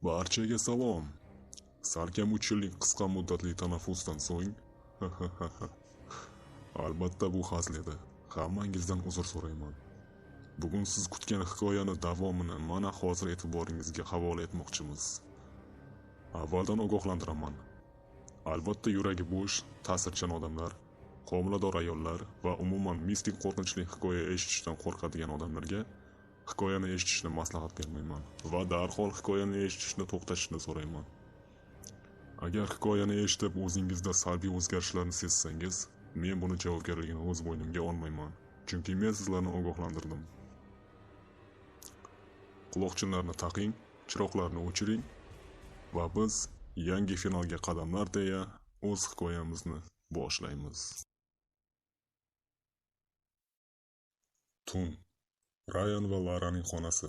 Barchaga salom. Salkam 3 yillik qisqa muddatli tanaffusdan so'ng albatta bu hazil edi. Hammangizdan uzr so'rayman. Bugun siz kutgan hikoyani davomini mana hozir e'tiboringizga havola etmoqchimiz. Avvaldan ogohlantiraman. Albatta yuragi bo'sh, ta'sirchan odamlar, homilador ayollar va umuman mistik qo'rqinchli hikoya eshitishdan qo'rqadigan odamlarga hikoyani eshitishni maslahat bermayman va darhol hikoyani eshitishni to'xtatishni so'rayman. Agar hikoyani eshitib o'zingizda salbiy o'zgarishlarni sezsangiz, men buni javobgarligini o'z bo'ynimga olmayman, chunki men sizlarni ogohlantirdim. Quloqchinlarni taqing, chiroqlarni o'chiring va biz yangi finalga qadamlar deya o'z hikoyamizni boshlaymiz. Tun. Rayan va Laraning xonasi.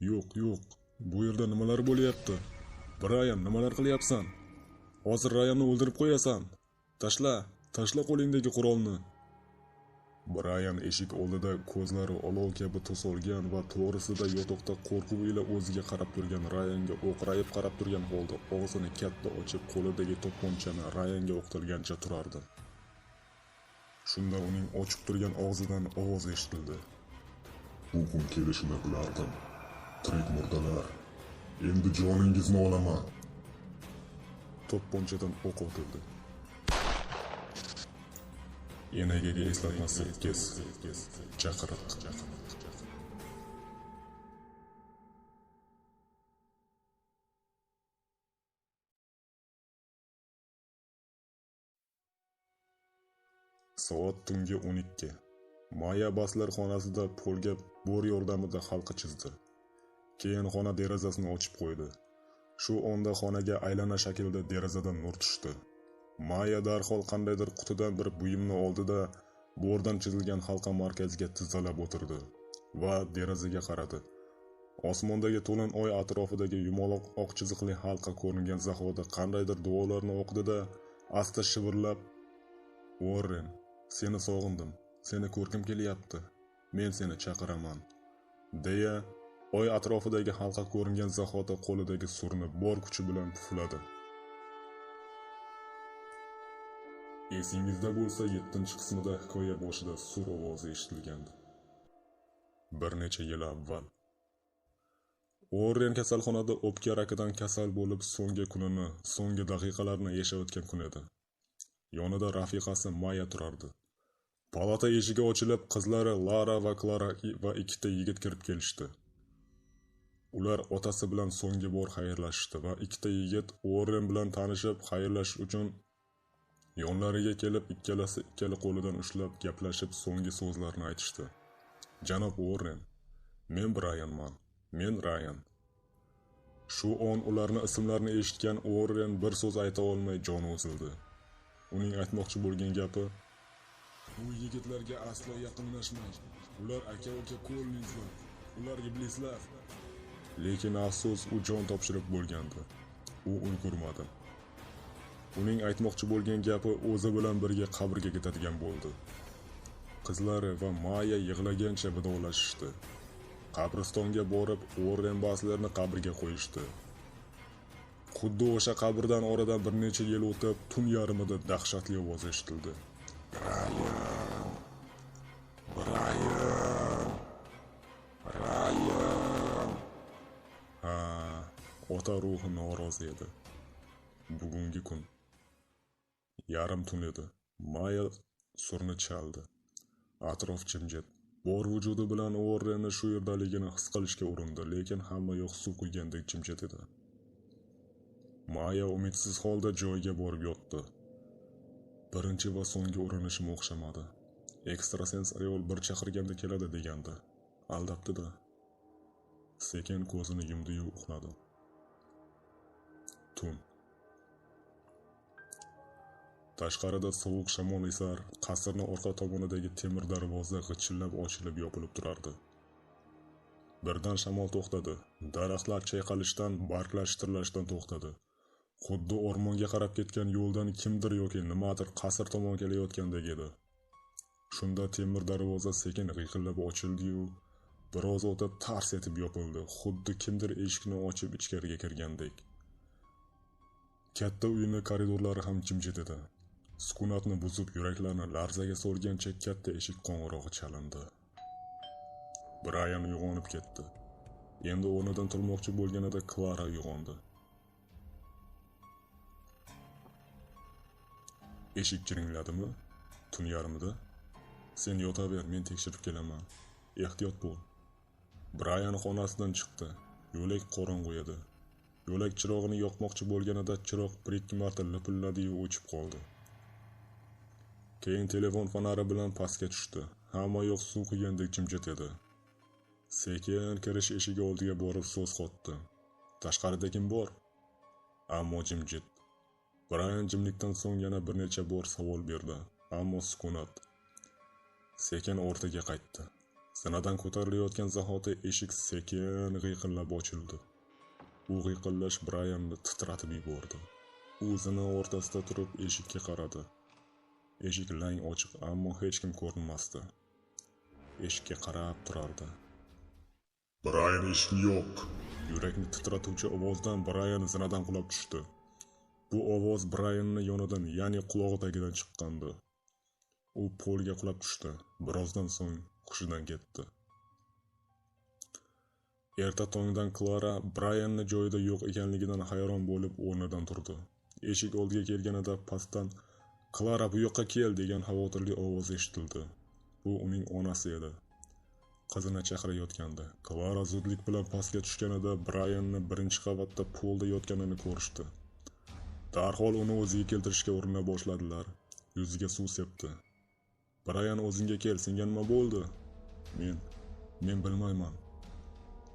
Yo'q, bu yerda nimalar bo'lyapti? Rayan, nimalar qilyapsan? Hozir Rayanni o'ldirib qo'yasan. Tashla qo'lingdagi qurolni. Rayan eshik oldida ko'zlari olov kabi to'solgan va to'g'risida yotoqda qo'rquv ila o'ziga qarab turgan Rayanga o'qrayib qarab turgan holda og'zini katta ochib qo'lidagi to'pponchani Rayanga o'qtalgancha turardi. Shunda uning ochiq turgan og'zidan ovoz eshitildi. Bu kun kelishini bilardim. Tirik murdalar, endi joningizni olaman. To'pponchadan o'q otildi. Enagaga eslatmasi kes. Chaqiriq. Soat tungi 12. Maya baslar xonasida polga bor yordamida halqa chizdi. Keyin xona derazasini ochib qo'ydi. Shu onda xonaga aylana shaklda derazadan nur tushdi. Maya darhol qandaydir qutidan bir buyumni oldida bordan chizilgan halqa markaziga tizzalab o'tirdi va derazaga qaradi. Osmondagi to'lin oy atrofidagi yumaloq oq chiziqli halqa ko'ringan zahoda qandaydir duolarni o'qidi-da, asta shivirlab, "Warren, seni sog'indim. Seni ko'rgim kelyapti. Men seni chaqiraman", deya oy atrofidagi halqa ko'ringan zahoda qo'lidagi surni bor kuchi bilan pufladi. Esingizda bo'lsa 7-qismida hikoya boshida sur ovozi eshitilgandi. Bir necha yil avval Warren kasalxonada o'pka rakidan kasal bo'lib so'nggi kunini, so'nggi daqiqalarini yashayotgan kun edi. Yonida rafiqasi Maya turardi. Palata eshigi ochilib, qizlari Lara va Clara va ikkita yigit kirib kelishdi. Ular otasi bilan so'nggi bor xayrlashishdi va ikkita yigit Warren bilan tanishib, xayrlashish uchun yonlariga kelib, ikkalasi ikkala qo'lidan ushlab gaplashib so'nggi so'zlarni aytishdi. "Janob Warren, men Brianman. Men Ryan." Shu on ularning ismlarini eshitgan Warren bir so'z ayta olmay joni uzildi. Uning aytmoqchi bo'lgan gapi: "Bu yigitlarga aslo yaqinlashmang. Ular aka-uka ko'rlinslar. Ular iblislar." Lekin afsus, u jon topshirib bo'lgandi. U ulgurmadi. Uning aytmoqchi bo'lgan gapi o'zi bilan birga qabrga ketadigan bo'ldi. Qizlari va Maya yig'lagancha vidolashishdi. Qabristonga borib, Warren baslarni qabrga qo'yishdi. Xuddi o'sha qabrdan oradan bir necha yil o'tib, tun yarmida dahshatli ovoz eshitildi. Brian. Ota ruhi norozi edi. Bugungi kun yarim tun edi. Maya surni chaldi. Atrof jimjit. Bor vujudi bilan Warrenni shu yerdaligini his qilishga urindi, lekin hamma yoq suv quygandek jimjit edi. Maya umidsiz holda joyiga borib yotdi. Birinchi va so'nggi urinishim o'xshamadi. Ekstrasens ayol bir chaqirganda keladi degandi. Aldabdi-da. Sekin ko'zini yumdi-yu uxladi. Tun. Tashqarida sovuq shamol esar, qasrning orqa tomonidagi temir darvoza g'ichillab ochilib yopilib turardi. Birdan shamol to'xtadi. Daraxtlar chayqalishdan, barglar shitirlashdan to'xtadi. Xuddi o'rmonga qarab ketgan yo'ldan kimdir yoki nimadir qasr tomon kelayotgandek edi. Shunda temir darvoza sekin g'iyqillab ochildi-yu, Biroz o'tib tars etib yopildi, xuddi kimdir eshikni ochib ichkariga kirgandek. Katta uyning koridorlari ham jimjit edi. Sukunatni buzib yuraklarni larzaga solgancha katta eshik qo'ng'irog'i chalindi. Brayan uyg'onib ketdi. Endi o'rnidan turmoqchi bo'lganida Klara uyg'ondi. Eshik jiringladimi? Tun yarmida. Sen yotaver, men tekshirib kelaman. Ehtiyot bo'l. Brayan xonasidan chiqdi. Yo'lak qorong'u edi. Yo'lak chirog'ini yoqmoqchi bo'lganida chiroq bir-ikki marta lipilladi-yu o'chib qoldi. Keyin telefon fonari bilan pastga tushdi. Hamma yoq suv quygandek jimjit edi. Sekin kirish eshigi oldiga borib so'z qotdi. Tashqarida kim bor? Ammo jimjit. Brayan jimlikdan so'ng yana bir necha bor savol berdi, ammo sukunat. Sekin o'rtaga qaytdi. Zinadan ko'tarilayotgan zahoti eshik sekin g'iyqillab ochildi. U g'iyqillash Brayanni titratib yubordi. U zina o'rtasida turib eshikka qaradi. Eshik lang ochiq, ammo hech kim ko'rinmasdi. Eshikka qarab turardi. Brayan eshikni yo'q. Yurakni titratuvchi ovozdan Brayan zinadan qulab tushdi. Bu ovoz Brayanning yonidan, ya'ni quloq tagidan chiqqandi. U polga qulab tushdi. Birozdan so'ng hushidan ketdi. Erta tongdan Klara Brayanning joyida yo'q ekanligidan hayron bo'lib o'rnidan turdi. Eshik oldiga kelganida pastdan "Klara, bu yoqqa kel" degan xavotirli ovoz eshitildi. Bu uning onasi edi. Qizini chaqirayotgandi. Klara zudlik bilan pastga tushganida Brayanning birinchi qavatda polda yotganini ko'rishdi. Darhol uni o'ziga keltirishga urina boshladilar. Yuziga suv sepdi. "Brayan, o'zingga kel, senga nima bo'ldi?" Men bilmayman.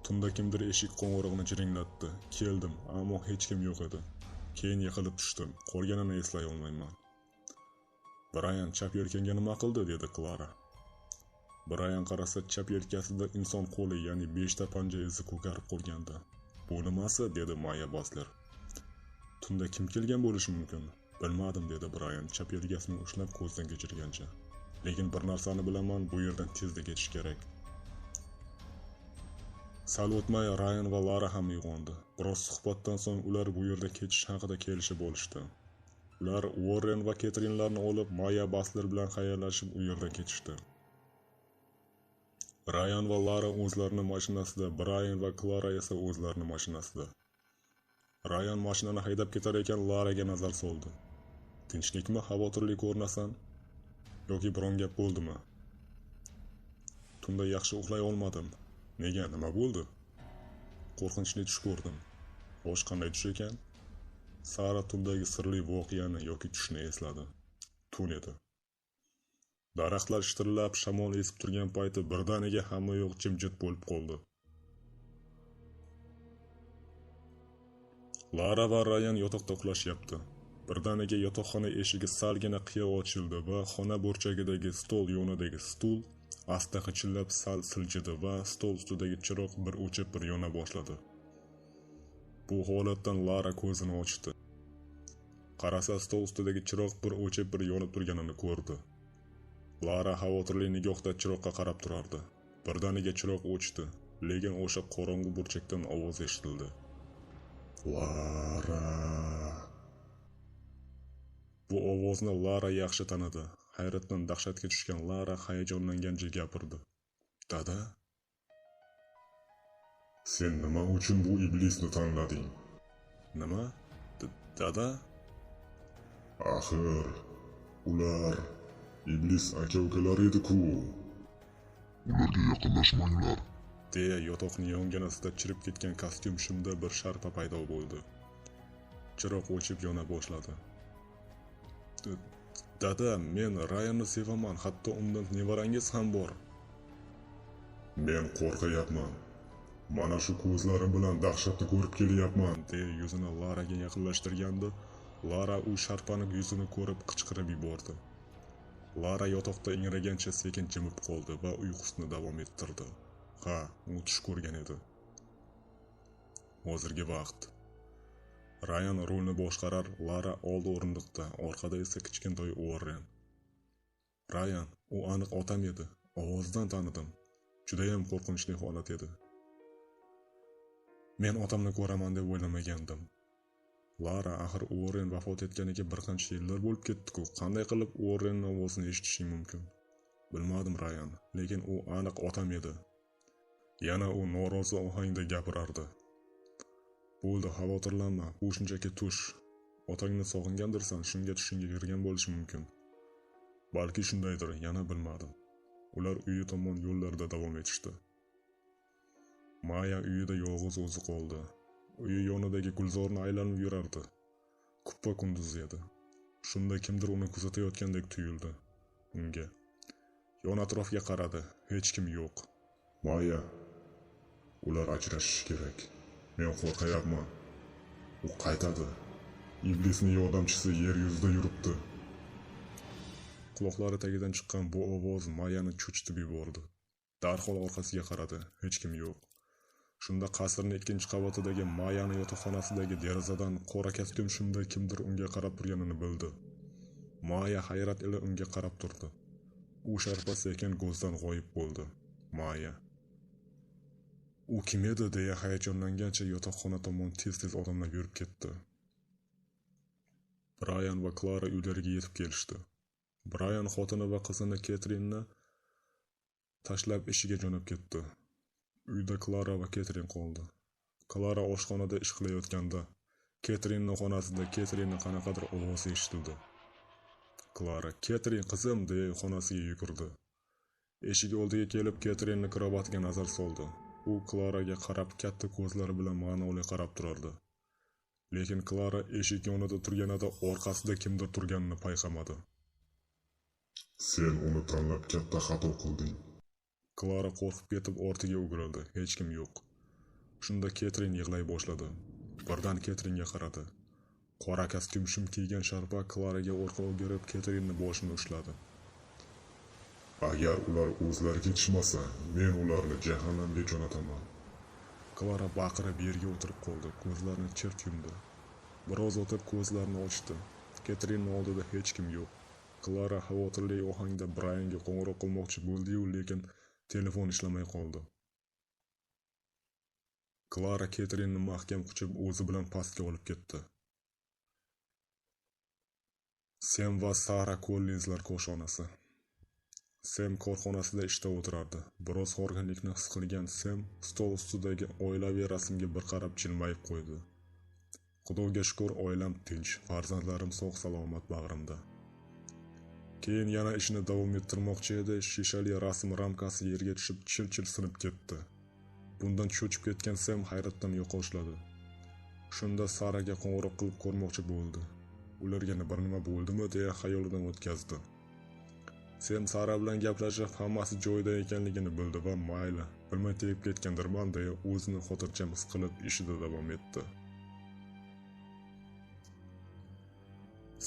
Tunda kimdir eshik qo'ng'irog'ini jiringlatdi. Keldim, ammo hech kim yo'q edi. Keyin yiqilib tushdim. Qolganini eslay olmayman. "Brayan chap yelkangga nima qildi?" dedi Klara. Brayan qarasa, chap yelkasida inson qo'li, ya'ni 5 ta panja izi ko'karib qolgandi. "Bu nimasi?" dedi Maya Basler. "Tunda kim kelgan bo'lishi mumkin?" "Bilmadim", dedi Brayan chap yelkasini ushlab ko'zdan kechirgancha. "Lekin bir narsani bilaman, bu yerdan tezda ketish kerak." Sal o'tmay Rayan va Lara ham uyg'ondi. Biroz suhbatdan so'ng ular bu yerda ketish haqida kelishib olishdi. Ular Warren va Ketrinlarni olib Maya Basler bilan xayrlashib u yerdan ketishdi. Rayan va Lara o'zlarining mashinasida, Brayan va Klara esa o'zlarining mashinasida. Rayan mashinani haydab ketar ekan Laraga nazar soldi. "Tinchlikmi, xavotirli ko'rinasan? Yoki biron gap bo'ldimi?" "Tunda yaxshi uxlay olmadim." "Nega, nima bo'ldi?" "Qo'rqinchli tush ko'rdim." "Xo'sh, qanday tush ekan?" Sara tundagi sirli voqeani yoki tushni esladi. Tun edi. Daraxtlar shitirlab, shamol esib turgan payti birdaniga hamma yoq jimjit bo'lib qoldi. Lara va Rayan yotoqda uxlashyapti. Birdaniga yotoqxona eshigi salgina qiya ochildi va xona burchagidagi stol yonidagi stul asta qichillab sal siljidi va stol ustidagi chiroq bir o'chib bir yona boshladi. Bu holatdan Lara ko'zini ochdi. Qarasa, stol ustidagi chiroq bir o'chib bir yonib turganini ko'rdi. Lara xavotirli nigohda chiroqqa qarab turardi. Birdaniga chiroq o'chdi, lekin o'sha qorong'u burchakdan ovoz eshitildi. "Lara!" Bu ovozni Lara yaxshi tanidi. Hayratdan dahshatga tushgan Lara hayajonlangancha gapirdi. "Dada? Sen nima uchun bu iblisni tanlading?" "Nima? Dada?" "Axir ular iblis aka-ukalar edi-ku. Ularga yaqinlashmanglar", deya yotoqning yonginasida chirib ketgan kostyum shimda bir sharpa paydo bo'ldi. Chiroq o'chib yona boshladi. "Dada, men Rayanni sevaman, hatto undan nevarangiz ham bor." "Men qo'rqayapman. Mana shu ko'zlarim bilan dahshatni ko'rib kelyapman", deya yuzini Laraga yaqinlashtirganda, Lara u sharpaniq yuzini ko'rib qichqirib yubordi. Lara yotoqda ingragancha sekin jimib qoldi va uyqusini davom ettirdi. Ha, u tush ko'rgan edi. Hozirgi vaqt. Rayan rulni boshqarar, Lara old o'rindiqda, orqada esa kichkintoy Warren. "Rayan, u aniq otam edi. Ovozidan tanidim. Judayam qo'rqinchli holat edi. Men otamni ko'raman deb o'ylamagandim. Lara, axir Uorren vafot etganiga bir qancha yillar bo'lib ketdi-ku. Qanday qilib Uorrenning ovozini eshitishing mumkin? Bilmadim, Ryan, lekin u aniq otam edi. Yana u norozi ohangda gapirardi. Bo'ldi, xavotirlanma, bu shunchaki tush. Otangni sog'ingandirsan, shunga tushingga kirgan bo'lishi mumkin. Balki shundaydir, yana bilmadim. Ular uyi tomon yo'llarida davom etishdi. Maya uyida yolg'iz o'zi qoldi. Uyi yonidagi gulzorni aylanib yurardi. Kuppa kunduz edi. Shunda kimdir uni kuzatayotgandek tuyuldi unga. Yon atrofga qaradi, hech kim yo'q. Maya, ular ajrashishi kerak. Men qo'rqayapman. U qaytadi. Iblisning yordamchisi yer yuzida yuribdi. Quloqlari tagidan chiqqan bu ovoz Mayani cho'chitib yubordi. Darhol orqasiga qaradi, hech kim yo'q. Shunda qasrning ikkinchi qavatidagi Mayani yotoqxonasidagi derazadan qora kostyum shimda kimdir unga qarab turganini bildi. Maya hayrat ila unga qarab turdi. U sharpa-sekin ko'zdan g'oyib bo'ldi. Maya. U kim edi deya hayajonlangancha yotoqxona tomon tez-tez odamlar yurib ketdi. Brian va Clara uylariga yetib kelishdi. Brian xotini va qizini Ketrinni tashlab ishiga jo'nab ketdi. Uyda Clara va Ketrin qoldi. Clara oshxonada ish qilayotganda Ketrinning xonasida Ketrinning qanaqadir ovozi eshitildi. Clara, "Ketrin, qizim", deya xonasiga yugurdi. Eshik oldiga kelib Ketrinning karavatiga nazar soldi. U Claraga qarab katta ko'zlari bilan ma'noli qarab turardi. Lekin Clara eshik yonida turganida orqasida kimdir turganini payqamadi. Sen uni tanlab katta xato qilding. Clara qo'rqib ketib ortiga o'girildi. Hech kim yo'q. Shunda Ketrin yig'lay boshladi. Birdan Ketringa qaradi. Qora kostyum shim kiygan sharpa Claraga orqa o'girib Ketrinning boshini ushladi. Agar ular o'zlariga yetishmasa, men ularni jahannamga jo'nataman. Clara baqirib yerga o'tirib qoldi. Ko'zlarini chirt yumdi. Biroz o'tib ko'zlarini ochdi. Ketrinning oldida hech kim yo'q. Clara xavotirli ohangda Brianga qo'ng'iroq qilmoqchi bo'ldi-yu, lekin telefon ishlamay qoldi. Clara Ketrinni mahkam quchib o'zi bilan pastga olib ketdi. Sam va Sara Collinslar koshonasi. Sam korxonasida ishda o'tirardi. Biroz horg'inlikni his qilgan Sam stol ustidagi oilaviy rasmga bir qarab jilmayib qo'ydi. Xudoga shukr, oilam tinch, farzandlarim sog'-salomat bag'rimda. Keyin yana ishni davom ettirmoqchi edi, shishali rasm ramkasi yerga tushib chil-chil sinib ketdi. Bundan cho'chib ketgan Sam hayratdan yo'qoshladi. Shunda Saraga qo'ng'iroq qilib ko'rmoqchi bo'ldi. Ularga bir nima bo'ldimi deya xayolidan o'tkazdi. Sam Sara bilan gaplashib, hammasi joyida ekanligini bildi va mayli, bilmay tegib ketgandirman deya o'zini xotirjam his qilib ishida davom etdi.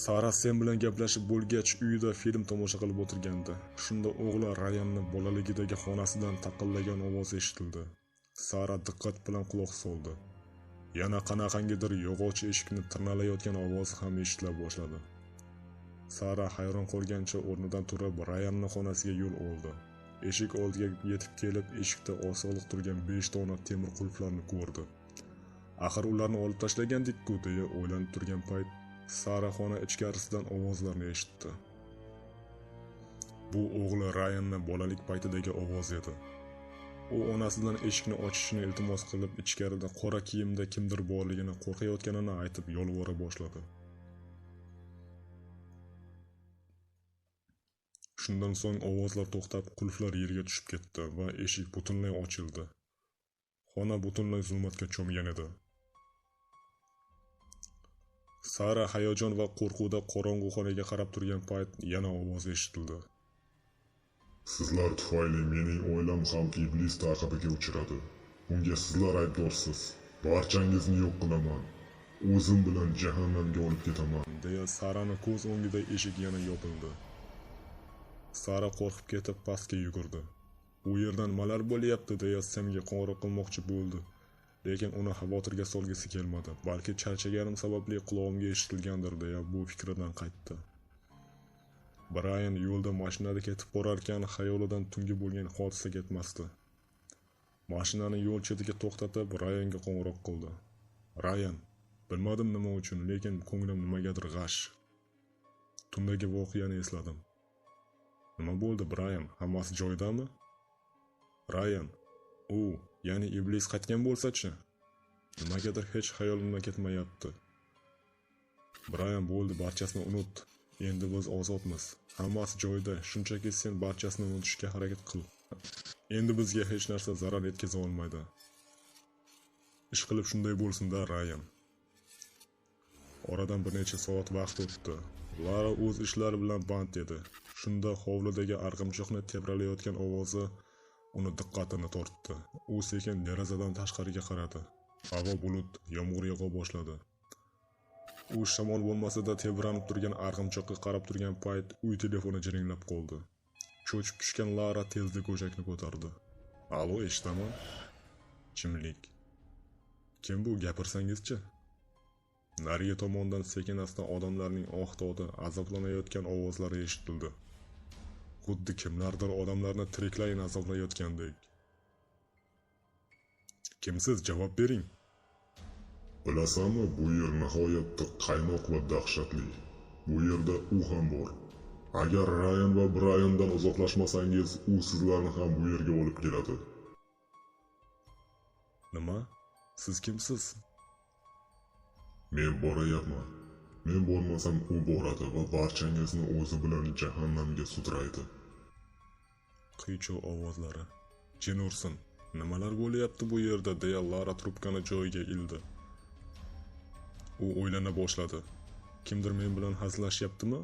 Sara Sam bilan gaplashib bo'lgach, uyida film tomosha qilib o'tirgandi. Shunda o'g'li Ryanning bolaligidagi xonasidan taqillagan ovoz eshitildi. Sara diqqat bilan quloq soldi. Yana qanaqangidir yog'och eshikni tirnalayotgan ovoz ham eshitila boshladi. Sara hayron qolgancha o'rnidan turib Ryanning xonasiga yo'l oldi. Eshik oldiga yetib kelib, eshikda osig'liq turgan 5 dona temir qulflarni ko'rdi. Axir ularni olib tashlagandik-ku deya o'ylanib turgan payt Sara xona ichkarisidan ovozlarni eshitdi. Bu o'g'li Ryanning bolalik paytidagi ovoz edi. U onasidan eshikni ochishini iltimos qilib, ichkarida qora kiyimda kimdir borligini, qo'rqayotganini aytib yolvora boshladi. Shundan so'ng ovozlar to'xtab, qulflar yerga tushib ketdi va eshik butunlay ochildi. Xona butunlay zulmatga cho'mgan edi. Sara hayajon va qo'rquvda qorong'u xonaga qarab turgan payt yana ovoz eshitildi. Sizlar tufayli mening oilam ham iblis ta'qibiga uchradi. Bunga sizlar aybdorsiz. Barchangizni yo'q qilaman. O'zim bilan jahannamga olib ketaman, deya Sarani ko'z o'ngida eshik yana yopildi. Sara qo'rqib ketib pastga yugurdi. U yerdan nimalar bo'lyapti deya Samga qo'ng'iroq qilmoqchi bo'ldi. Lekin uni xavotirga solgisi kelmadi. Balki charchaganim sababli qulog'imga eshitilgandir deya bu fikridan qaytdi. Brian yo'lda mashinada ketib borarkan, xayolidan tungi bo'lgan hodisa ketmasdi. Mashinani yo'l chetiga to'xtatib, Rayanga qo'ng'iroq qildi. Rayan, bilmadim nima uchun, lekin ko'nglim nimagadir g'ash. Tundagi voqeani esladim. Nima bo'ldi, Brayan? Hammasi joyidami? Rayan, ya'ni iblis qaytgan bo'lsa-chi? Nimagadir hech xayolimdan ketmayapti. Brayan, bo'ldi, barchasini unut. Endi biz ozodmiz. Hammasi joyida, shunchaki sen barchasini unutishga harakat qil. Endi bizga hech narsa zarar yetkaza olmaydi. Ishqilib shunday bo'lsin-da, Rayan. Oradan bir necha soat vaqt o'tdi. Lara o'z ishlari bilan band edi. Shunda hovlidagi arg'imchoqni tebralayotgan ovozi uni diqqatini tortdi. U sekin derazadan tashqariga qaradi. Havo bulut, yomg'ir yog'a boshladi. U shamol bo'lmasa-da tebranib turgan arg'imchoqqa qarab turgan payt uy telefoni jiringlab qoldi. Cho'chib tushgan Lara tezda go'shakni ko'tardi. Alo, eshitaman. Jimlik. Kim bu, gapirsangizchi? Nariga tomondan sekin-asta odamlarning ohtodi, azoblanayotgan ovozlari eshitildi. Xuddi kimlardir odamlarni tiriklayin azoblayotgandek. Kimsiz, javob bering. Bilasanmi, bu yer nihoyatda qaynoq va dahshatli. Bu yerda u ham bor. Agar Rayan va Brayandan uzoqlashmasangiz, u sizlarni ham bu yerga olib keladi. Nima? Siz kimsiz? Men borayapman. Men bo'lmasam u boradi va barchangizni o'zi bilan jahannamga sudraydi. Qiyshuv ovozlari. Jin ursin. Nimalar bo'lyapti bu yerda, deya Lara trubkani joyiga ildi. U o'ylana boshladi. Kimdir men bilan hazillashyaptimi?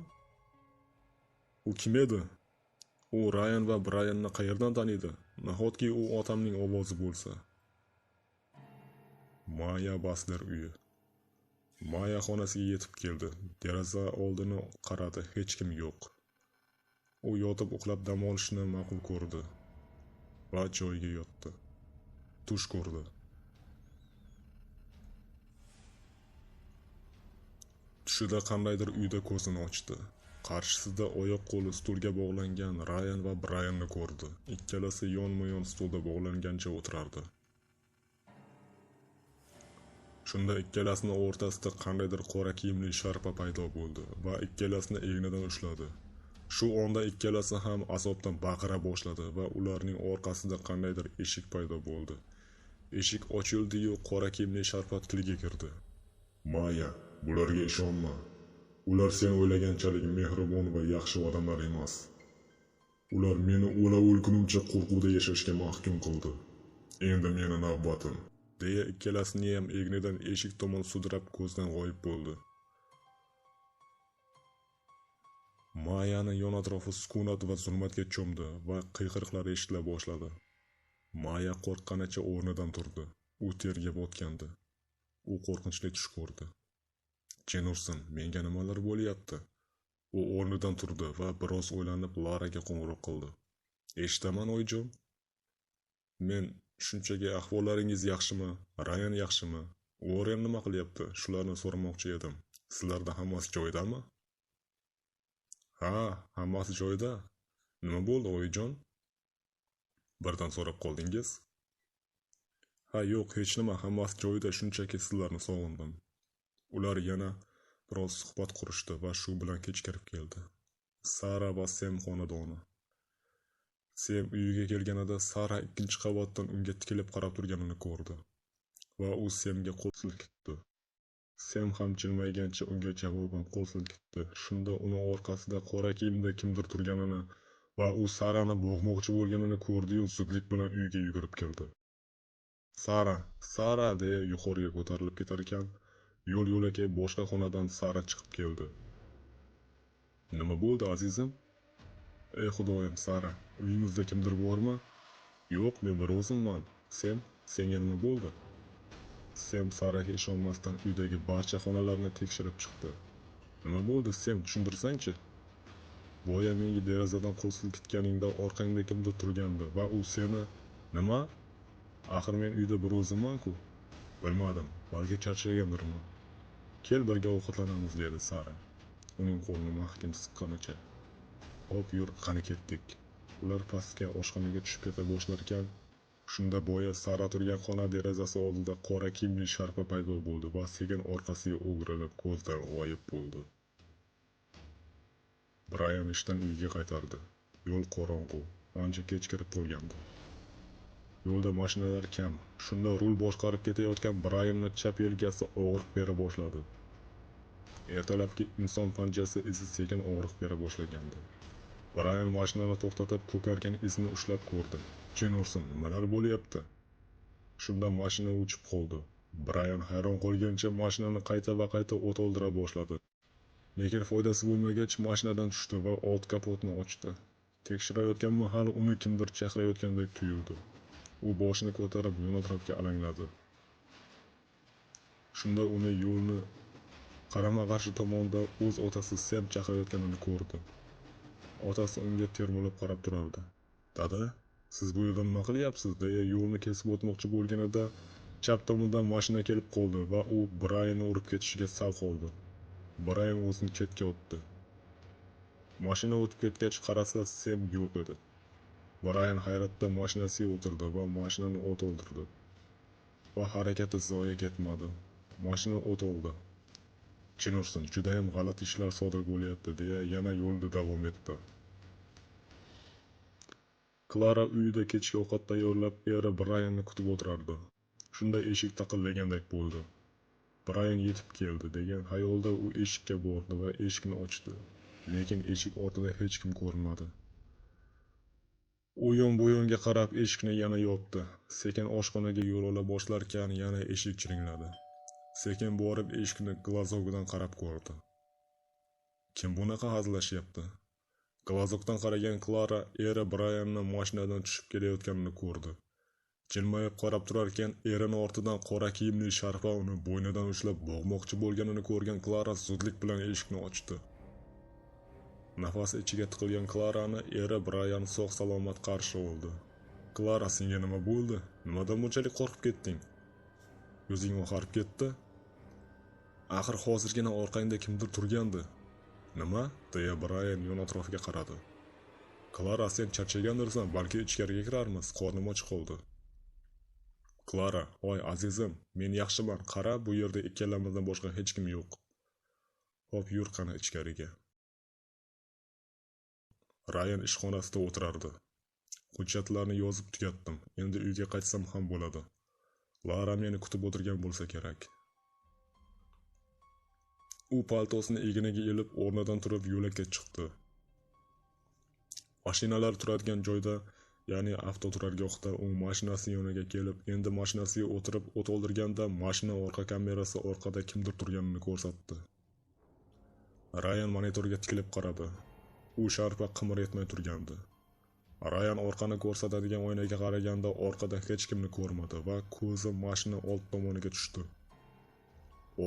U kim edi? U Rayan va Brayanni qayerdan taniydi? Nahotki u otamning ovozi bo'lsa? Maya Basler uyi. Maya xonasiga yetib keldi. Deraza oldini qaradi, hech kim yo'q. U yotib uxlab dam olishni ma'qul ko'rdi va joyiga yotdi. Tush ko'rdi. Tushida qandaydir uyda ko'zini ochdi. Qarshisida oyoq qo'li stulga bog'langan Rayan va Brayanni ko'rdi. Ikkalasi yonma-yon stulda bog'langancha o'tirardi. Shunda ikkalasining o'rtasida qandaydir qora kiyimli sharpa paydo bo'ldi va ikkalasini egnidan ushladi. Shu onda ikkalasi ham azobdan baqira boshladi va ularning orqasida qandaydir eshik paydo bo'ldi. Eshik ochildi-yu, qora kiyimli sharpa tilga kirdi. Maya, bularga ishonma. Ular sen o'ylaganchalik mehribon va yaxshi odamlar emas. Ular meni o'lgunimcha qo'rquvda yashashga mahkum qildi. Endi meni navbatim. Deya ikkalasini ham egnidan eshik tomon sudrab ko'zdan g'oyib bo'ldi. Mayani yon atrofi sukunat va zulmatga cho'mdi va qiyqiriqlar eshitila boshladi. Maya qo'rqqanicha o'rnidan turdi. U terga botgandi. U qo'rqinchli tush ko'rdi. Jin ursin, menga nimalar bo'lyapti? U o'rnidan turdi va biroz o'ylanib Laraga qo'ng'iroq qildi. Eshitaman, oyijon. Men shunchaki ahvollaringiz yaxshimi? Rayan yaxshimi? Warren nima qilyapti? Shularni so'ramoqchi edim. Sizlarda hammasi joyidami? Ha, hammasi joyida. Nima bo'ldi, oyijon? Birdan so'rab qoldingiz? Ha, yo'q, hech nima, hammasi joyida, shunchaki sizlarni sog'indim. Ular yana biroz suhbat qurishdi va shu bilan kech kirib keldi. Sara va Sem xonadoni. Sem uyiga kelganida Sara ikkinchi qavatdan unga tikilib qarab turganini ko'rdi va u Semga qo'l silkitdi. Sem ham jilmaygancha unga javoban qo'l silkitdi. Shunda uni orqasida qora kiyimda kimdir turganini va u Sarani bo'g'moqchi bo'lganini ko'rdi-yu, zudlik bilan uyga yugurib kirdi. Sara deya yuqoriga ko'tarilib ketar ekan, yo'l-yo'lakay boshqa xonadan Sara chiqib keldi. Nima bo'ldi, azizim? Ey xudoyim, Sara, uyingizda kimdir bormi? Yo'q, men bir o'zimman. Sem, senga nima bo'ldi? Sem Saraga ishonmasdan uydagi barcha xonalarni tekshirib chiqdi. Nima bo'ldi, Sem, tushuntirsang-chi? Boya menga derazadan qo'l silkitganingda orqangda kimdir turgandi va u seni... Nima? Axir men uyda bir o'zimman-ku. Bilmadim, balki charchagandirman. Kel birga ovqatlanamiz, dedi Sara, uning qo'lini mahkam siqqanicha. Hop, yur, qani ketdik. Ular pastga oshxonaga tushib keta boshlarkan, Shunda bo'yi sara turgan xona derazasi oldida qora kiyimli sharpa paydo bo'ldi va sekin orqasiga o'girilib ko'zdan g'oyib bo'ldi. Brayan ishdan uyiga qaytardi. Yo'l qorong'u, ancha kech kirib qolgandi. Yo'lda mashinalar kam. Shunda rul boshqarib ketayotgan Brayanning chap yelkasi og'riq bera boshladi. Ertalabki inson panjasi izi sekin og'riq bera boshlagandi. Brayan mashinani to'xtatib, ko'kargan izini ushlab ko'rdi. Jin ursin, nimalar bo'lyapti? Shunda mashina uchib qoldi. Brayan hayron qolgancha mashinani qayta va qayta o't oldira boshladi. Lekin foydasi bo'lmagach, mashinadan tushdi va old kapotni ochdi. Tekshirayotgan mahal uni kimdir chaqirayotgandek tuyuldi. U boshini ko'tarib yon-atrofga alangladi. Shunda uni yo'lni qarama-qarshi tomonda o'z otasi Sem chaqirayotganini ko'rdi. Otasi unga termilib qarab turardi. "Dada, siz bu yerda nima qilyapsiz?" deya yo'lni kesib o'tmoqchi bo'lganida chap tomondan mashina kelib qoldi va u Brayanni urib ketishiga sal qoldi. Brayan o'zini chetga otdi. Mashina o'tib ketgach qarasa, Sem yo'q edi. Brayan hayratda mashinasiga o'tirdi va mashinani o't oldirdi. Va harakati zoye ketmadi. Mashina o't oldi. Jin ursin, judayam g'alati ishlar sodir bo'lyapti deya yana yo'lda davom etdi. Klara uyida kechki ovqat tayyorlab, eri Brayanni kutib o'tirardi. Shunda eshik taqillagandek bo'ldi. Brayan yetib keldi degan xayolda u eshikka bordi va eshikni ochdi. Lekin eshik ortida hech kim ko'rinmadi. U yon-bo'yonga qarab eshikni yana yopdi. Sekin oshxonaga yo'l ola boshlarkan yana eshik chiringladi. Sekin borib eshikni glazogdan qarab ko'rdi. Kim bunaqa hazillashyapti? Glazogdan qaragan Klara eri Brayanni mashinadan tushib kelayotganini ko'rdi. Jilmayib qarab turarkan, erini ortidan qora kiyimli sharpa uni bo'ynidan ushlab bo'g'moqchi bo'lganini ko'rgan Klara zudlik bilan eshikni ochdi. Nafasi ichiga tiqilgan Klarani eri Brayan sog'-salomat qarshi oldi. "Klara, senga nima bo'ldi? Nimadan bunchalik qo'rqib ketding? Yuzing oqarib ketdi? Axir hozirgina orqangda kimdir turgandi." "Nima?" deya Brayan yon-atrofiga qaradi. "Klara, sen charchagandirsan, balki ichkariga kirarmiz, qornim och qoldi." "Klara, oy azizim, men yaxshiman, qara, bu yerda ikkalamizdan boshqa hech kim yo'q. Xo'p, yur qani ichkariga." Rayan ishxonasida o'tirardi. "Hujjatlarni yozib tugatdim. Endi uyga qaytsam ham bo'ladi. Lara meni kutib o'tirgan bo'lsa kerak." U paltosini egniga ilib o'rnidan turib yo'lakka chiqdi. Mashinalar turadigan joyda, ya'ni avtoturargohda u mashinasi yoniga kelib, endi mashinasiga o'tirib o't oldirganda mashina orqa kamerasi orqada kimdir turganini ko'rsatdi. Rayan monitorga tikilib qaradi. U sharpa qimir etmay turgandi. Rayan orqani ko'rsatadigan oynaga qaraganda orqada hech kimni ko'rmadi va ko'zi mashina old tomoniga tushdi.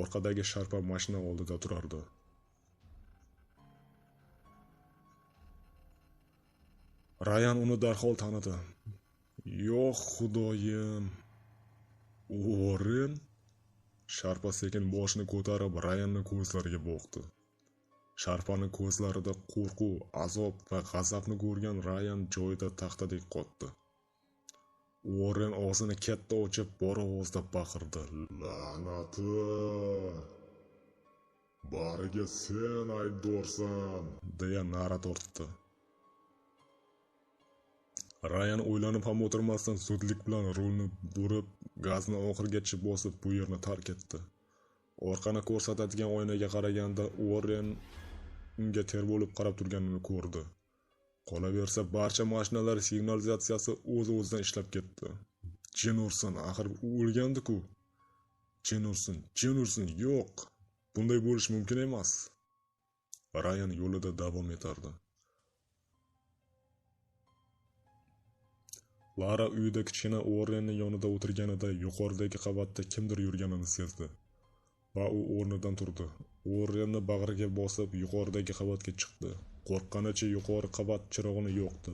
Orqadagi sharpa mashina oldida turardi. Rayan uni darhol tanidi. "Yo'q, xudoyim. Uorren?" Sharpa sekin boshini ko'tarib Rayanni ko'zlariga boqdi. Sharpaning ko'zlarida qo'rquv, azob va g'azabni ko'rgan Rayan joyida taxtadek qotdi. Uorren og'zini katta ochib bor ovozda baqirdi. "La'nati! Bariga sen aybdorsan!" deya na'ra tortdi. Rayan o'ylanib ham o'tirmasdan zudlik bilan rulni burib, gazni oxirigacha bosib bu yerni tark etdi. Orqani ko'rsatadigan oynaga qaraganda Uorren unga ter bo'lib qarab turganini ko'rdi. Qolaversa barcha mashinalar signalizatsiyasi o'z-o'zidan ishlab ketdi. Jin ursin, axir u o'lgandi-ku. Jin ursin, yo'q. Bunday bo'lish mumkin emas. Rayan yo'lida davom etardi. Lara uyida kichkina Uorrenning yonida o'tirganida yuqoridagi qavatda kimdir yurganini sezdi va u o'rnidan turdi. Uorrenni bag'riga bosib yuqoridagi qavatga chiqdi. Qo'rqqanicha yuqori qavat chirog'ini yoqdi.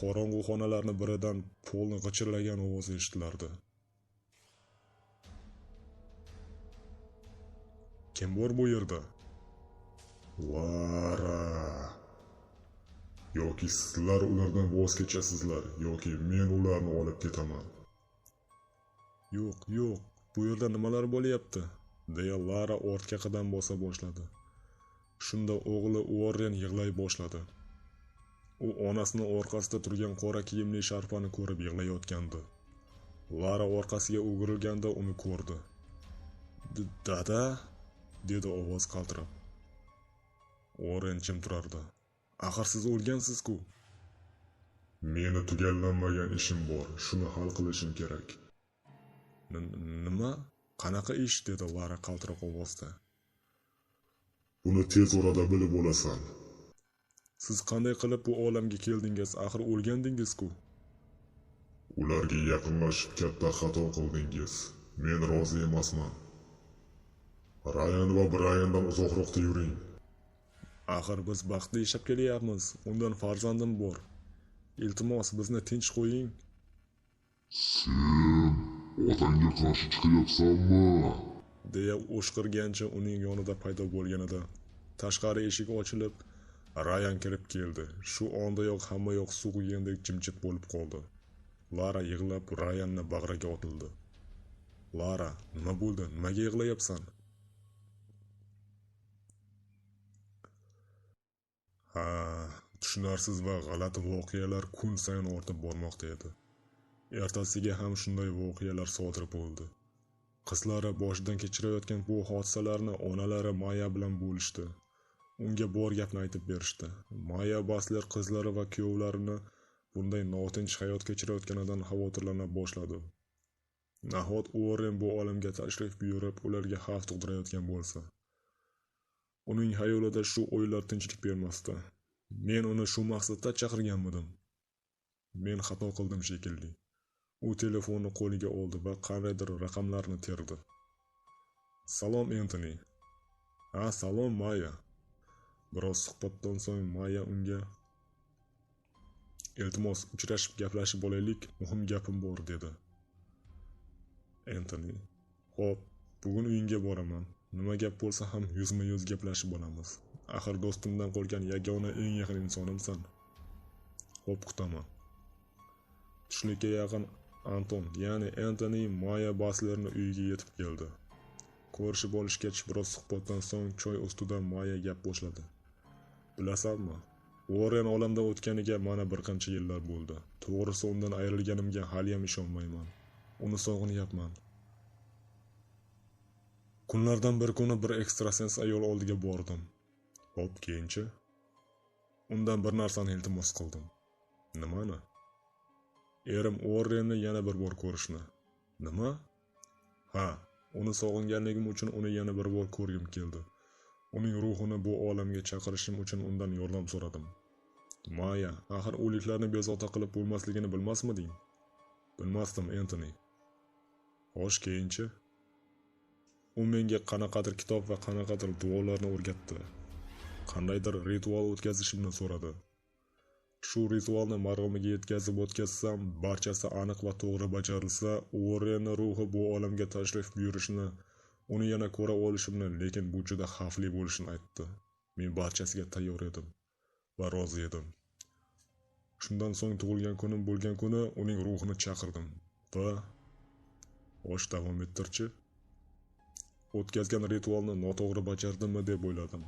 Qorong'u xonalarning biridan polni g'ichirlagan ovozi eshitilardi. "Kim bor bu yerda?" "Lara!" yoki sizlar ulardan voz kechasizlar, yoki men ularni olib ketaman. Yo'q, bu yerda nimalar bo'lyapti? Deya Lara ortga qadam bosa boshladi. Shunda o'g'li Uorren yig'lay boshladi. U onasining orqasida turgan qora kiyimli sharpani ko'rib yig'layotgandi. Lara orqasiga o'girilganda uni ko'rdi. "Dada?" dedi ovoz qaltirab. Uorren jim turardi. "Axir siz o'lgansiz-ku." Meni tugallanmagan ishim bor, shuni hal qilishim kerak. Nima? Qanaqa ish? Dedi Lara qaltiroq ovozda. Buni tez orada bilib olasan. Siz qanday qilib bu olamga keldingiz? Axir o'lgandingiz-ku. Ularga yaqinlashib katta xato qildingiz. Men rozi emasman. Rayan va Briandan uzoqroqda yuring. Axir biz baxtli yashab kelyapmiz. Undan farzandim bor. Iltimos, bizni tinch qo'ying. Sen otangga qarshi chiqyapsanmi? Deya o'shqirgancha uning yonida paydo bo'lganida tashqari eshik ochilib, Rayan kirib keldi. Shu ondayoq hamma yoq suv yegandek jimjit bo'lib qoldi. Lara yig'lab Rayanni bag'riga otildi. "Lara, nima bo'ldi? Nimaga yig'layapsan?" "Ha, tushunarsiz va g'alati voqealar kun sayin ortib bormoqda edi. Ertasiga ham shunday voqealar sodir bo'ldi. Qizlari boshidan kechirayotgan bu hodisalarni onalari Maya bilan bo'lishdi. Unga bor gapni aytib berishdi. Maya Basler qizlari va kuyovlarini bunday notinch hayot kechirayotganidan xavotirlana boshladi. Nahot Uorren bu olamga tashrif buyurib, ularga xavf tug'dirayotgan bo'lsa? Uning xayolida shu o'ylar tinchlik bermasdi. Men uni shu maqsadda chaqirganmidim. Men xato qildim shekilli. U telefonni qo'liga oldi va qandaydir raqamlarni terdi. "Salom, Entoni." "Ha, salom, Maya." Biroz suhbatdan so'ng Maya unga "Iltimos, uchrashib gaplashib olaylik, muhim gapim bor" dedi. Entoni: "Xo'p, bugun uyingga boraman. Nima gap bo'lsa ham yuzma-yuz gaplashib olamiz. Axir do'stimdan qolgan yagona eng yaqin insonimsan." "Xo'p, kutaman." Tushlikka yaqin Anton, ya'ni Entoni Maya Baslerni uyiga yetib keldi. Ko'rishib olishgach, biroz suhbatdan so'ng choy ustida Maya gap boshladi. "Bilasanmi, Uorren olamdan o'tganiga mana bir qancha yillar bo'ldi. To'g'risi undan ayrilganimga haliyam ishonmayman. Uni sog'inyapman. Kunlardan bir kuni bir ekstrasens ayol oldiga bordim. Xo'p, keyinchi? Undan bir narsani iltimos qildim." "Nimani?" "Erim Uorrenni yana bir bor ko'rishni." "Nima?" "Ha, uni sog'inganligim uchun uni yana bir bor ko'rgim keldi. Uning ruhini bu olamga chaqirishim uchun undan yordam so'radim." "Maya, axir o'liklarni bezovta qilib bo'lmasligini bilmasmiding?" "Bilmasdim, Entoni." "Xo'sh, keyinchi?" "U menga qanaqadir kitob va qanaqadir duolarni o'rgatdi. Qandaydir ritual o'tkazishimni so'radi. Shu ritualni marg'umiga yetkazib o'tkazsam, barchasi aniq va to'g'ri bajarilsa, Uorrenni ruhi bu olamga tashrif buyurishini, uni yana ko'ra olishimni, lekin bu juda xavfli bo'lishini aytdi. Men barchasiga tayyor edim va rozi edim. Shundan so'ng tug'ilgan kunim bo'lgan kuni uning ruhini chaqirdim va xo'sh, davom ettirchi. O'tkazgan ritualni noto'g'ri bajardimmi deb o'yladim,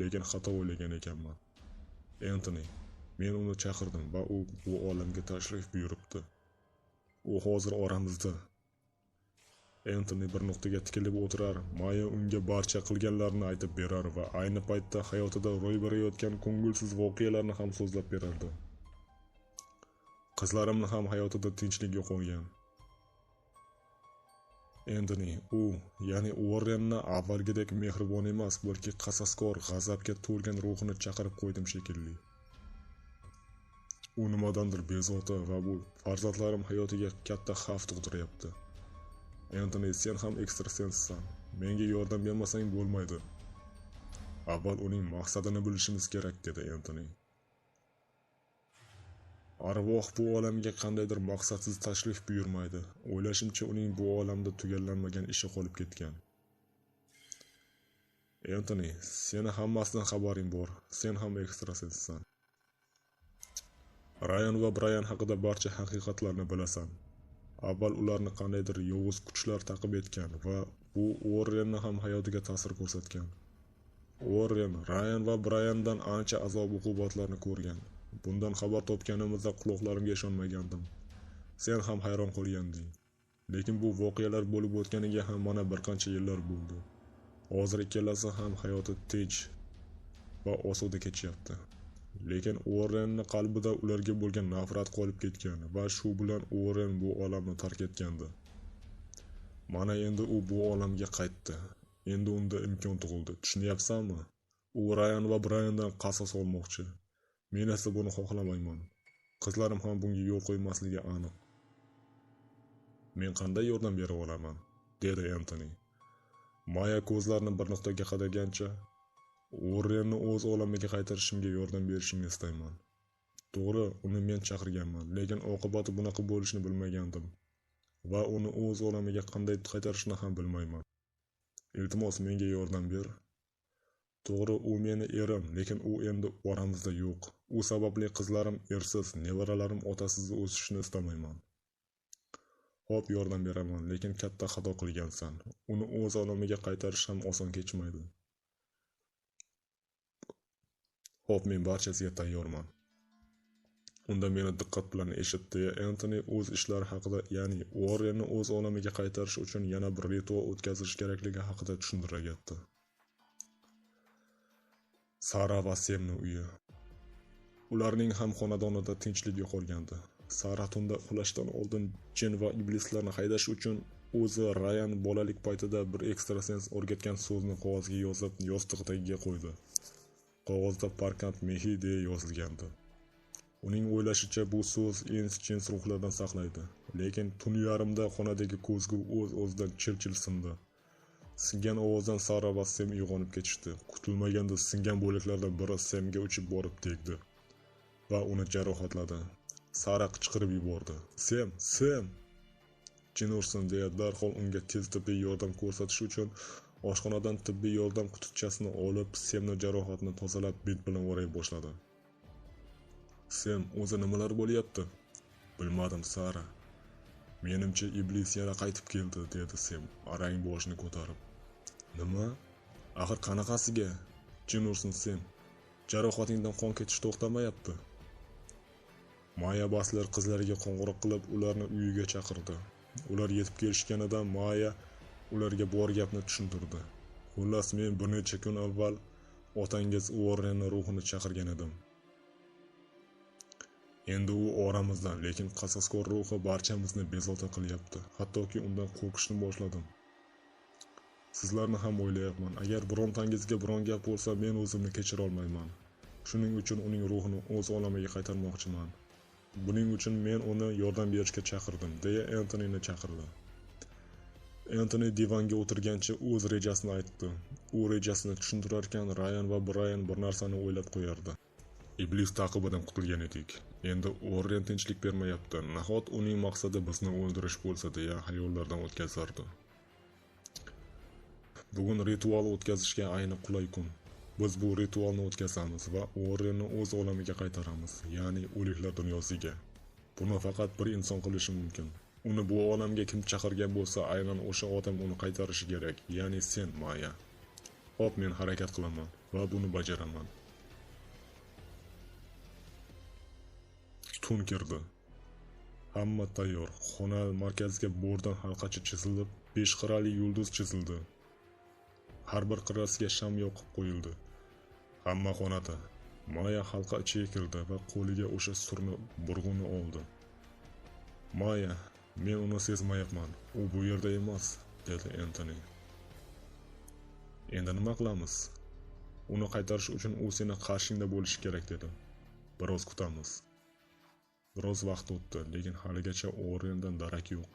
lekin xato o'ylagan ekanman. Entoni, men uni chaqirdim va u bu olamga tashrif buyuribdi. U hozir oramizda." Entoni bir nuqtaga tikilib o'tirar, Maya unga barcha qilganlarini aytib berar va ayni paytda hayotida ro'y berayotgan ko'ngilsiz voqealarni ham so'zlab berardi. "Qizlarimni ham hayotida tinchlik yo'qolgan. Entoni, ya'ni Uorrenni avvalgidek mehribon emas, balki qasaskor, g'azabga to'lgan ruhini chaqirib qo'ydim shekilli. U nimadandir bezovta va bu farzandlarim hayotiga katta xavf tug'diryapti. Entoni, sen ham ekstrasenssan. Menga yordam bermasang bo'lmaydi. Avval uning maqsadini bilishimiz kerak", dedi Entoni. "Arvoh bu olamga qandaydir maqsadsiz tashrif buyurmaydi. O'ylashimcha uning bu olamda tugallanmagan ishi qolib ketgan." "Entoni, seni hammasidan xabaring bor. Sen ham ekstrasenssan. Rayan va Brian haqida barcha haqiqatlarni bilasan. Avval ularni qandaydir yovuz kuchlar ta'qib etgan va bu Warrenni ham hayotiga ta'sir ko'rsatgan. Warren Rayan va Briandan ancha azob-uqubatlarni ko'rgan. Bundan xabar topganimizda quloqlarimga ishonmagandim. Sen ham hayron qolganding. Lekin bu voqealar bo'lib o'tganiga ham mana bir qancha yillar bo'ldi. Hozir ikkalasi ham hayoti tinch va osuda kechyapti. Lekin Warrenning qalbida ularga bo'lgan nafrat qolib ketgan va shu bilan Warren bu olamni tark etgandi. Mana endi u bu olamga qaytdi. Endi unda imkon tug'ildi. Tushunyapsanmi? U Rayan va Briandan qasos olmoqchi. Men esa buni xohlamayman. Qizlarim ham bunga yo'l qo'ymasligi aniq. Men qanday yordam bera olaman? Dedi Anthony. Maya ko'zlarini bir nuqtaga qadagancha, Warrenni o'z olamiga qaytarishimga yordam berishingni istayman. To'g'ri, uni men chaqirganman, lekin oqibati bunaqa bo'lishini bilmagandim va uni o'z olamiga qanday qaytarishni ham bilmayman. Iltimos menga yordam ber. To'g'ri, u meni erim, lekin u endi oramizda yo'q. U sababli qizlarim ersiz, nevaralarim otasiz o'sishini istamayman. Hop, yordam beraman, lekin katta xato qilgansan. Uni o'z olamiga qaytarish ham oson kechmaydi. Hop, men barchasiga tayyorman. Unda meni diqqat bilan eshit, deya Anthony o'z ishlari haqida, ya'ni Warrenni o'z olamiga qaytarish uchun yana bir ritual o'tkazish kerakligi haqida tushuntirayapti. Sara va Semning uyi. Ularning ham xonadonida tinchlik yo'qolgandi. Sara tunda uxlashdan oldin jin va iblislarni haydash uchun o'zi Rayan bolalik paytida bir ekstrasens o'rgatgan so'zni qog'ozga yozib, yostiq tagiga qo'ydi. Qog'ozda Parkant Mehi deya yozilgandi. Uning o'ylashicha bu so'z ins-jins ruhlardan saqlaydi. Lekin tun yarimda xonadagi ko'zgu o'z-o'zidan chil-chil sindi. Singan ovozdan Sara va Sem uyg'onib ketishdi. Kutilmaganda singan bo'laklardan biri Semga uchib borib tegdi va uni jarohatladi. Sara qichqirib yubordi. Sem! Jin ursin, deya darhol unga tez tibbiy yordam ko'rsatish uchun oshxonadan tibbiy yordam qutichasini olib, Semning jarohatini tozalab, bit bilan o'ray boshladi. Sem, o'zi nimalar bo'lyapti? Bilmadim, Sara. Menimcha iblis yana qaytib keldi, dedi Sem, arang boshini ko'tarib. Nima? Axir qanaqasiga? Jin ursin, Sem. Jarohatingdan qon ketish to'xtamayapti. Maya Basler qizlariga qo'ng'iroq qilib, ularni uyiga chaqirdi. Ular yetib kelishganida Maya ularga bor gapni tushuntirdi. Xullas, men bir necha kun avval otangiz Warrenning ruhini chaqirgan edim. Endi u oramizdan, lekin qasaskor ruhi barchamizni bezovta qilyapti. Hattoki undan qo'rqishni boshladim. Sizlarni ham o'ylayapman. Agar birontangizga biron gap bo'lsa, men o'zimni kechira olmayman. Shuning uchun uning ruhini o'z olamiga qaytarmoqchiman. Buning uchun men uni yordam berishga chaqirdim, deya Anthonyni chaqirdi. Anthony divanga o'tirgancha o'z rejasini aytdi. U rejasini tushuntirarkan Rayan va Brian bir narsani o'ylab qo'yardi. Iblis taqibidan qutulgan edik. Endi Warren tinchlik bermayapti. Nahot uning maqsadi bizni o'ldirish bo'lsa, deya xayollardan o'tkazardi. Bugun ritual o'tkazishga ayni qulay kun. Biz bu ritualni o'tkazamiz va Warrenni o'z olamiga qaytaramiz, ya'ni o'liklar dunyosiga. Buni faqat bir inson qilishi mumkin. Uni bu olamga kim chaqirgan bo'lsa, aynan o'sha odam uni qaytarishi kerak, ya'ni sen, Maya. Hop, men harakat qilaman va buni bajaraman. Tun kirdi. Hamma tayyor. Xona markaziga bordan halqacha chizilib, 5 qirrali yulduz chizildi. Har bir qirrasiga sham yoqib qo'yildi. Hamma xonada. Maya halqa ichiga kirdi va qo'liga o'sha surni burg'uni oldi. Maya, men uni sezmayapman. U bu yerda emas, dedi Anthony. Endi nima qilamiz? Uni qaytarish uchun u seni qarshingda bo'lishi kerak, dedi. Biroz kutamiz. Biroz vaqt o'tdi, lekin haligacha Warrendan darak yo'q.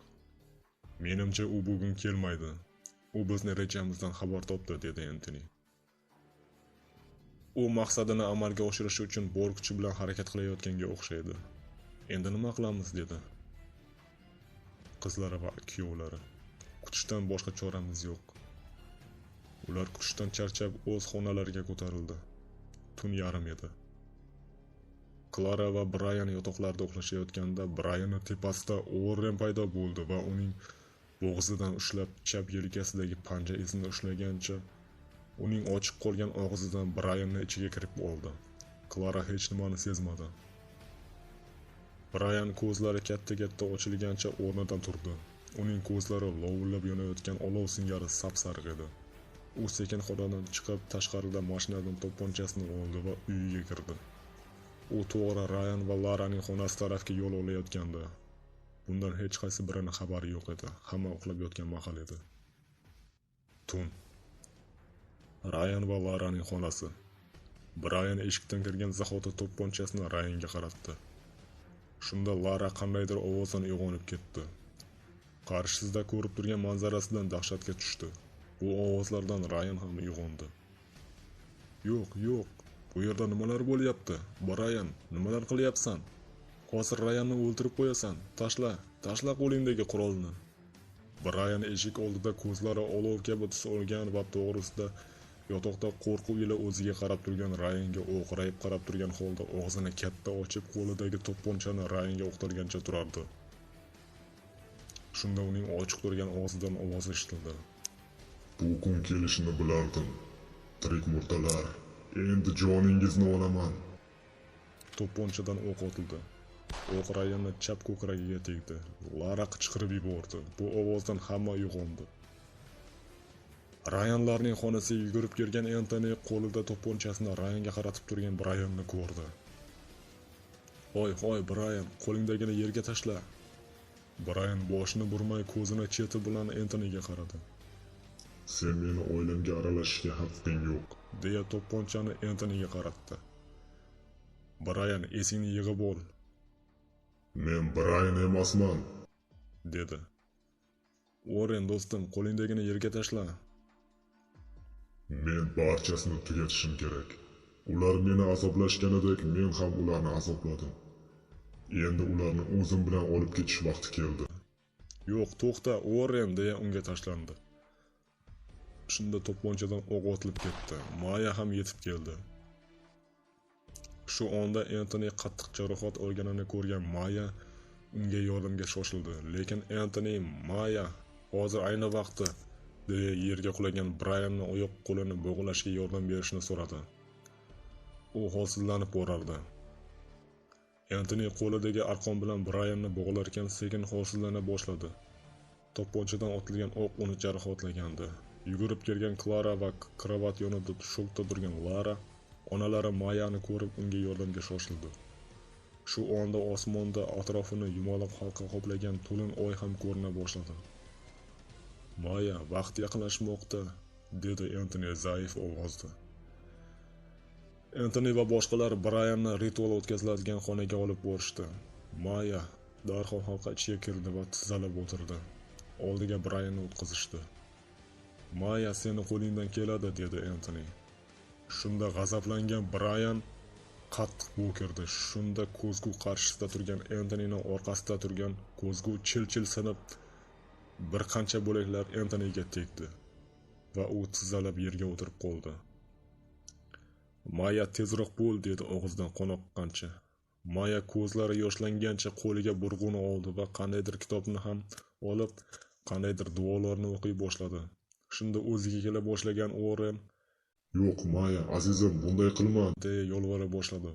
Menimcha u bugun kelmaydi. U bizni rejamizdan xabar topdi, dedi Anthony. U maqsadini amalga oshirish uchun bor kuchi bilan harakat qilayotganga o'xshaydi. Endi nima qilamiz, dedi qizlari va kuyovlari. Kutishdan boshqa choramiz yo'q. Ular kutishdan charchab o'z xonalariga ko'tarildi. Tun yarim edi. Klara va Brayan yotoqlarda uxlashayotganda Brayanning tepasida Uorren paydo bo'ldi va uning bo'g'zidan ushlab chap yelkasidagi panja izini ushlagancha uning ochiq qolgan og'zidan Brayanning ichiga kirib oldi. Klara hech nimani sezmadi. Brayan ko'zlari katta-katta ochilgancha o'rnidan turdi. Uning ko'zlari lovullab yonayotgan olov singari sap-sariq edi. U sekin xonadan chiqib, tashqarida mashinadan to'pponchasini oldi va uyiga kirdi. U to'g'ri Rayan va Laraning xonasi tarafga yo'l olayotgandi. Bundan hech qaysi birining xabari yo'q edi. Hamma uxlab yotgan mahal edi. Tun. Rayan va Laraning xonasi. Brayan eshikdan kirgan zahoti to'pponchasini Rayanga qaratdi. Shunda Lara qandaydir ovozdan uyg'onib ketdi. Qarshisida ko'rib turgan manzarasidan dahshatga tushdi. Bu ovozlardan Rayan ham uyg'ondi. Yo'q. Bu yerda nimalar bo'lyapti? Brayan, nimalar qilyapsan? Hozir Rayanni o'ldirib qo'yasan. Tashla qo'lingdagi qurolni. Brayan eshik oldida ko'zlari olov kabi tus olgan va to'g'risida yotoqda qo'rquv ila o'ziga qarab turgan Rayanga o'qrayib qarab turgan holda og'zini katta ochib, qo'lidagi to'pponchani Rayanga o'qtalgancha turardi. Shunda uning ochiq turgan og'zidan ovoz eshitildi. Bu kun kelishini bilardim. Tirik murdalar, endi joningizni olaman. To'pponchadan o'q otildi. O'q Rayanning chap ko'kragiga tegdi. Lara qichqirib yubordi. Bu ovozdan hamma uyg'ondi. Rayanlarning xonasiga yugurib kirgan Entoni qo'lida to'pponchasini Rayanga qaratib turgan Brayanni ko'rdi. "Hoy, Brayan, qo'lingdagini yerga tashla." Brayan boshini burmay ko'zini cheti bilan Entoniga qaradi. "Sen meni oilamga aralashishga haqqing yo'q", deya to'pponchani Entoniga qaratdi. Brayan, esingni yig'ib ol. "Men Brayan emasman", dedi. "Uorren do'stim, qo'lingdagini yerga tashla." "Men barchasini tugatishim kerak. Ular meni azoblashganidek men ham ularni azobladim. Endi ularni o'zim bilan olib ketish vaqti keldi." "Yo'q, to'xta, Uorren", deya unga tashlandi. Shunda to'pponchadan o'q otilib ketdi. Maya ham yetib keldi. Shu onda Entoni qattiq jarohat olganini ko'rgan Maya unga yordamga shoshildi. Lekin Entoni "Maya, hozir ayni vaqti", deya yerga qulagan Brayanning oyoq qo'lini bog'lashga yordam berishni so'radi. U holsizlanib borardi. Entoni qo'lidagi arqon bilan Brayanni bog'larkan sekin holsizlana boshladi. To'pponchadan otilgan o'q uni jarohatlagandi. Yugurib kelgan Klara va kravat yonida shokda turgan Lara onalari Mayani ko'rib unga yordamga shoshildi. Shu onda osmonda atrofini yumaloq halqa qoplagan to'lin oy ham ko'rina boshladi. "Maya, vaqt yaqinlashmoqda", dedi Entoni zaif ovozda. Entoni va boshqalar Brayanni ritual o'tkaziladigan xonaga olib borishdi. Maya darhol halqa ichiga kirdi va tizalab o'tirdi. Oldiga Brayanni o'tkazishdi. "Maya, seni qo'lingdan keladi", dedi Entoni. Shunda g'azablangan Brayan qattiq bo'kirdi. Shunda ko'zgu qarshisida turgan Entonining orqasida turgan ko'zgu chil-chil sinib, bir qancha bo'laklar Entoniga tegdi va u tizalab yerga o'tirib qoldi. "Maya, tezroq bo'l", dedi og'zidan qon oqqancha. Maya ko'zlari yoshlangancha qo'liga burg'uni oldi va qandaydir kitobni ham olib, qandaydir duolarni o'qiy boshladi. Shunda o'ziga kela boshlagan Uorren "Yo'q, Maya, azizim, bunday qilma", deya yolvora boshladi.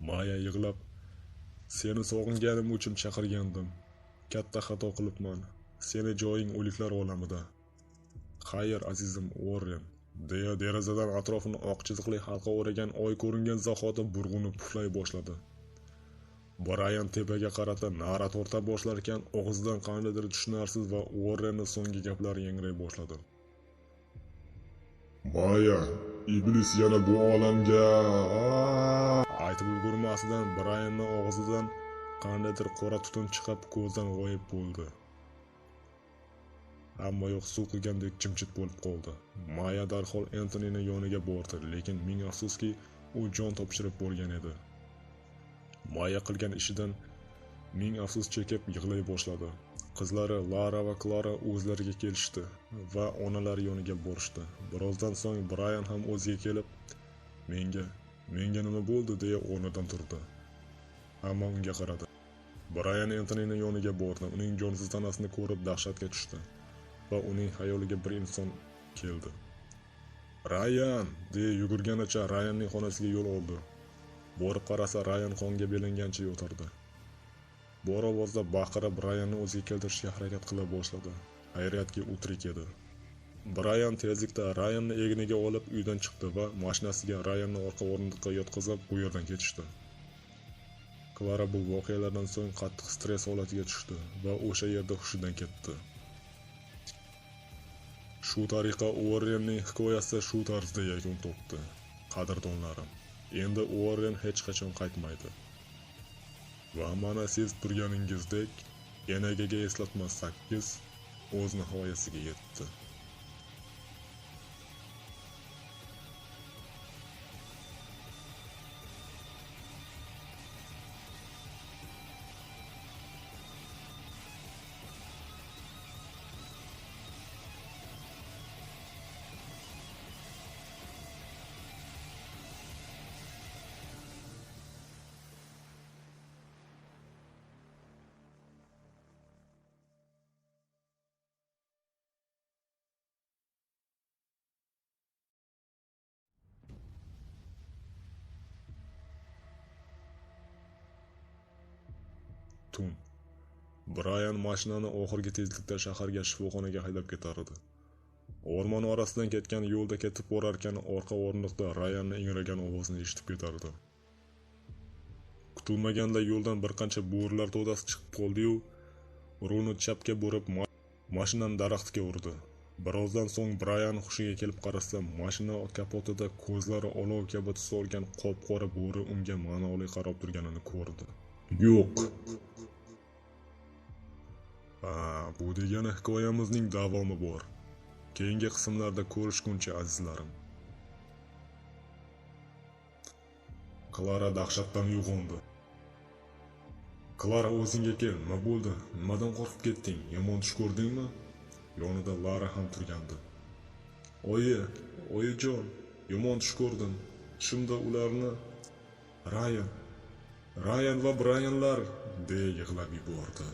Maya yig'lab, "Seni sog'inganim uchun chaqirgandim. Katta xato qilibman. Seni joying o'liklar olamida." "Xayr, azizim Uorren", deya derazadan atrofini oq chiziqli halqa o'ragan oy ko'ringan zahoti burg'uni puflay boshladi. Brayan tepaga qarata na'ra torta boshlarkan, og'zidan qandaydir tushunarsiz va Uorrenning so'nggi gaplari yangray boshladi. "Maya, iblis yana bu olamga..." Aytib ulgurmasidan Brayanning og'zidan qandaydir qora tutun chiqib, ko'zdan g'oyib bo'ldi. Hamma yoq suv qilgandek jimjit bo'lib qoldi. Maya darhol Entonining yoniga bordi, lekin ming afsuski, u jon topshirib bo'lgan edi. Maya qilgan ishidan ming afsus chekib yig'lay boshladi. Qizlari Lara va Klara o'zlariga kelishdi va onalari yoniga borishdi. Birozdan so'ng Brayan ham o'ziga kelib, menga nima bo'ldi deya o'rnidan turdi. Hamma unga qaradi. Brayan Entonining yoniga bordi. Uning jonsiz tanasini ko'rib dahshatga tushdi va uning xayoliga bir inson keldi. Rayan deya yugurganicha Rayanning xonasiga yo'l oldi. Borib qarasa, Rayan qonga belangancha yotardi. Bor ovozda baqirib Rayanni o'ziga keltirishga harakat qila boshladi. Xayriyatki, u tirik edi. Brayan tezlikda Rayanni egniga olib uydan chiqdi va mashinasiga Rayanni orqa o'rindiqqa yotqizib, bu yerdan ketishdi. Klara bu voqealardan so'ng qattiq stress holatiga tushdi va o'sha yerda hushidan ketdi. Shu tariqa Uorrenning hikoyasi shu tarzda yakun topdi. Qadrdonlarim, endi Uorren hech qachon qaytmaydi. Va mana siz turganingizdek, enagaga eslatma 8 o'z nihoyasiga yetdi. Tun. Brayan mashinani oxirgi tezlikda shaharga shifoxonaga haydab ketardi. O'rmon orasidan ketgan yo'lda ketib borarkan, orqa o'rindiqda Rayanning ingragan ovozini eshitib ketardi. Kutilmaganda yo'ldan bir qancha bo'rilar to'dasi chiqib qoldi-yu, rulni chapga burib mashinani daraxtga urdi. Birozdan so'ng Brayan hushiga kelib qarasa, mashina kapotida ko'zlari olov kabi tus olgan qop-qora bo'ri unga ma'noli qarab turganini ko'rdi. Yo'q. Bu degani hikoyamizning davomi bor. Keyingi qismlarda ko'rishguncha azizlarim. Klara dahshatdan uyg'ondi. Klara, o'zingga kel, nima bo'ldi? Nimadan qo'rqib ketding? Yomon tush ko'rdingmi? Yonida Lara ham turgandi. Oyijon, yomon tush ko'rdim. Tushimda ularni Rayan va Brayanlar deya yig'lab yubordi.